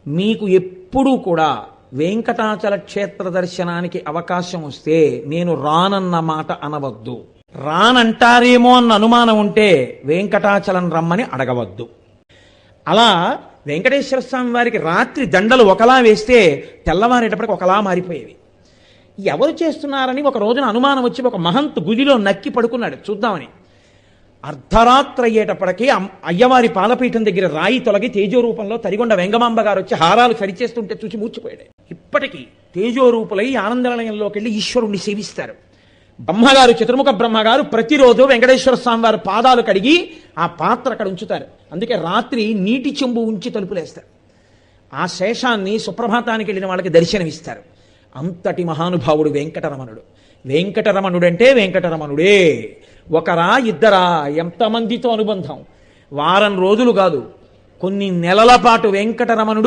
మీకు ఎప్పుడూ కూడా వెంకటాచల క్షేత్ర దర్శనానికి అవకాశం వస్తే నేను రానన్న మాట అనవద్దు. రానంటారేమో అన్న అనుమానం ఉంటే వెంకటాచలం రమ్మని అడగవద్దు. అలా వెంకటేశ్వర స్వామి వారికి రాత్రి దండలు ఒకలా వేస్తే తెల్లవారేటప్పటికి ఒకలా మారిపోయేవి. ఎవరు చేస్తున్నారని ఒక రోజున అనుమానం వచ్చి ఒక మహంతు గుదిలో నక్కి పడుకున్నాడు చూద్దామని. అర్ధరాత్రి అయ్యేటప్పటికీ అయ్యవారి పాదపీఠం దగ్గర రాయి తొలగి తేజోరూపంలో తరిగొండ వెంగమాంబ గారు వచ్చి హారాలు సరిచేస్తుంటే చూసి మూర్చిపోయాడు. ఇప్పటికీ తేజోరూపులై ఆనందనిలయంలోకి వెళ్ళి ఈశ్వరుణ్ణి సేవిస్తారు. బ్రహ్మగారు, చతుర్ముఖ బ్రహ్మగారు ప్రతిరోజు వెంకటేశ్వర స్వామి వారి పాదాలు కడిగి ఆ పాత్ర అక్కడ ఉంచుతారు. అందుకే రాత్రి నీటి చెంబు ఉంచి తలుపులేస్తారు. ఆ శేషాన్ని సుప్రభాతానికి వెళ్ళిన వాళ్ళకి దర్శనమిస్తారు. అంతటి మహానుభావుడు వెంకటరమణుడు. వెంకటరమణుడంటే వెంకటరమణుడే. ఒకరా ఇద్దరా, ఎంతమందితో అనుబంధం. వారం రోజులు కాదు, కొన్ని నెలల పాటు వెంకటరమణుడు